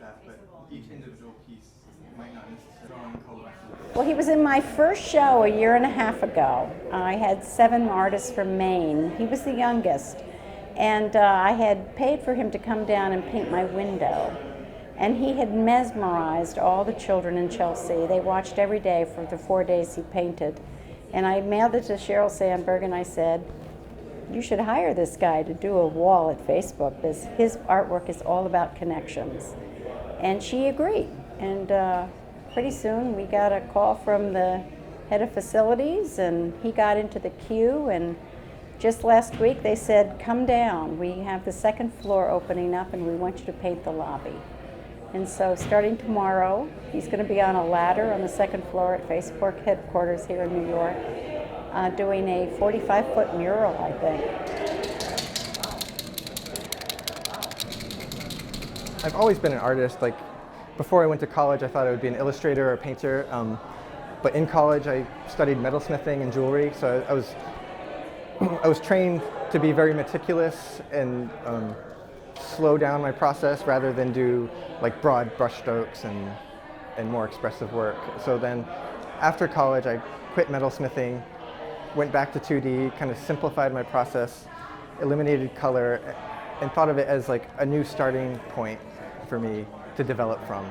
have, but each individual piece might not necessarily coalesce. Well, he was in my first show a year and a half ago. I had 7 artists from Maine. He was the youngest. And I had paid for him to come down and paint my window. And he had mesmerized all the children in Chelsea. They watched every day for the 4 days he painted. And I mailed it to Sheryl Sandberg and I said, you should hire this guy to do a wall at Facebook. His artwork is all about connections. And she agreed. And pretty soon we got a call from the head of facilities and he got into the queue, and just last week they said, come down. We have the 2nd floor opening up and we want you to paint the lobby. And so starting tomorrow, he's going to be on a ladder on the 2nd floor at Facebook headquarters here in New York, doing a 45-foot mural, I think. I've always been an artist. Like, before I went to college, I thought I would be an illustrator or a painter. But in college, I studied metalsmithing and jewelry, so I was trained to be very meticulous and slow down my process rather than do like broad brushstrokes and more expressive work. So then after college, I quit metalsmithing, went back to 2D, kind of simplified my process, eliminated color, and thought of it as like a new starting point for me to develop from.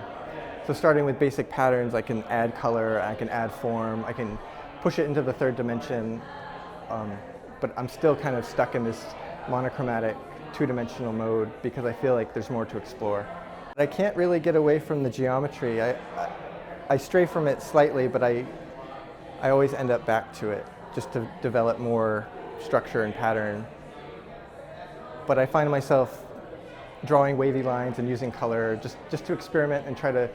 So starting with basic patterns, I can add color, I can add form, I can push it into the 3rd dimension, but I'm still kind of stuck in this monochromatic 2-dimensional mode because I feel like there's more to explore. I can't really get away from the geometry. I stray from it slightly, but I always end up back to it just to develop more structure and pattern. But I find myself drawing wavy lines and using color just to experiment and try to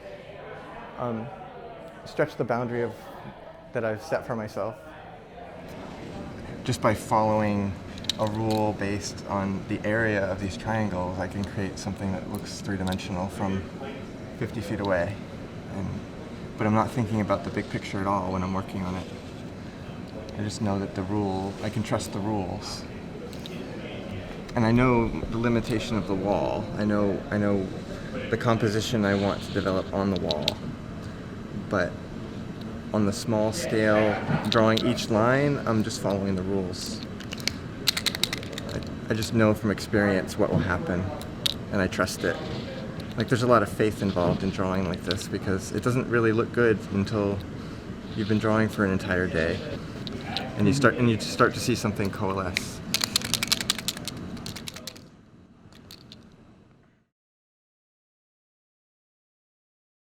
stretch the boundary that I've set for myself. Just by following a rule based on the area of these triangles, I can create something that looks 3-dimensional from 50 feet away. But I'm not thinking about the big picture at all when I'm working on it. I just know that I can trust the rules. And I know the limitation of the wall. I know the composition I want to develop on the wall. But on the small scale, drawing each line, I'm just following the rules. I just know from experience what will happen, and I trust it. Like, there's a lot of faith involved in drawing like this because it doesn't really look good until you've been drawing for an entire day, and you start to see something coalesce.